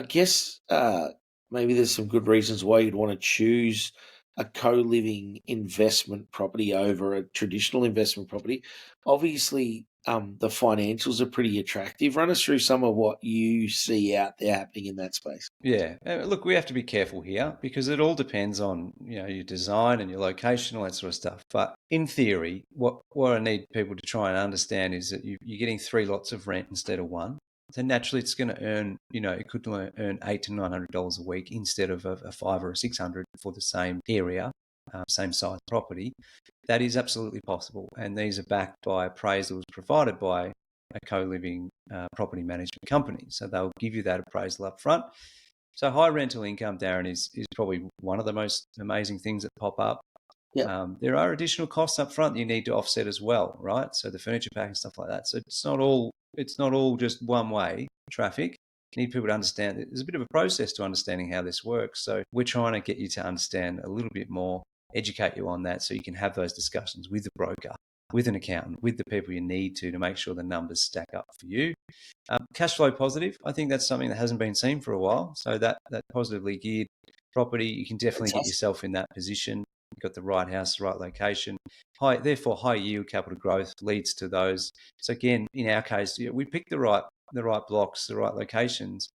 I guess maybe there's some good reasons why you'd want to choose a co-living investment property over a traditional investment property. Obviously, the financials are pretty attractive. Run us through some of what you see out there happening in that space. Yeah. Look, we have to be careful here because it all depends on, your design and your location, all that sort of stuff. But in theory, what I need people to try and understand is that you're getting three lots of rent instead of one. So naturally, it's going to earn, it could earn $800 to $900 a week instead of a five or a 600 for the same area, same size property. That is absolutely possible, and these are backed by appraisals provided by a co-living property management company. So they'll give you that appraisal up front. So high rental income, Darren, is probably one of the most amazing things that pop up. Yeah, There are additional costs up front that you need to offset as well, right? So the furniture pack and stuff like that. So it's not all just one way traffic. You need people to understand that there's a bit of a process to understanding how this works. So we're trying to get you to understand a little bit more, educate you on that so you can have those discussions with the broker, with an accountant, with the people you need to make sure the numbers stack up for you. Cash flow positive, I think that's something that hasn't been seen for a while. So that positively geared property, you can definitely get fantastic. yourself in that position. You've got the right house, the right location. Therefore, high yield capital growth leads to those. So again, in our case, we pick the right blocks, the right locations,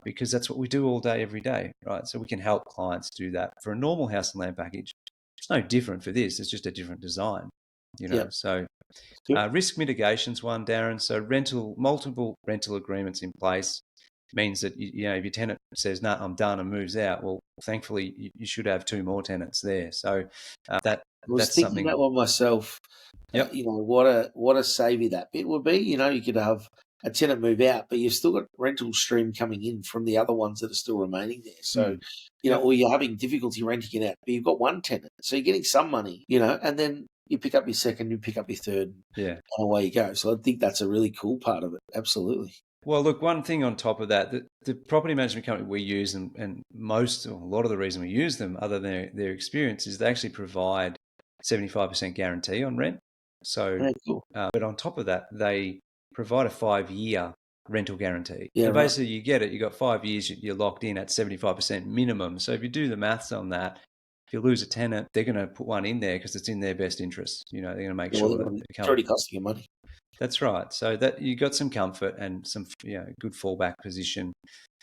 because that's what we do all day, every day, right? So we can help clients do that. For a normal house and land package, it's no different for this. It's just a different design, Yeah, So good. risk mitigation's one, Darren. So multiple rental agreements in place means that if your tenant says no, I'm done and moves out, well, thankfully you should have two more tenants there. So that I was that's thinking that something. one myself. Yep. What a savvy that bit would be. You could have a tenant move out, but you've still got rental stream coming in from the other ones that are still remaining there. So, Mm, yep. or you're having difficulty renting it out, but you've got one tenant, so you're getting some money. And then you pick up your second, you pick up your third, Yeah. and away you go. So I think that's a really cool part of it. Absolutely. Well, look, one thing on top of that, the property management company we use, and most or a lot of the reason we use them, other than their experience, is they actually provide 75% guarantee on rent. So, Very cool. but on top of that, they provide a 5-year rental guarantee. Yeah, So right. basically, you get it. You got 5 years. You're locked in at 75% minimum. So if you do the maths on that, if you lose a tenant, they're going to put one in there because it's in their best interest. They're going to make Yeah, well, sure that they it's cover. already costing you money. That's right. So that you got some comfort and some good fallback position.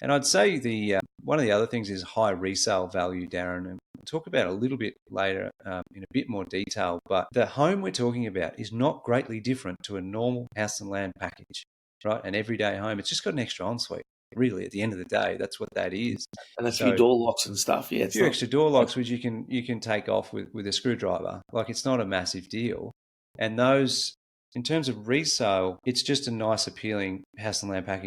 And I'd say the one of the other things is high resale value, Darren, and we'll talk about it a little bit later in a bit more detail. But the home we're talking about is not greatly different to a normal house and land package, right? An everyday home. It's just got an extra ensuite. Really, at the end of the day, that's what that is. And a few So door locks and stuff. Yeah, a it's few not. extra door locks which you can take off with a screwdriver. Like it's not a massive deal. And those, in terms of resale, it's just a nice appealing house and land package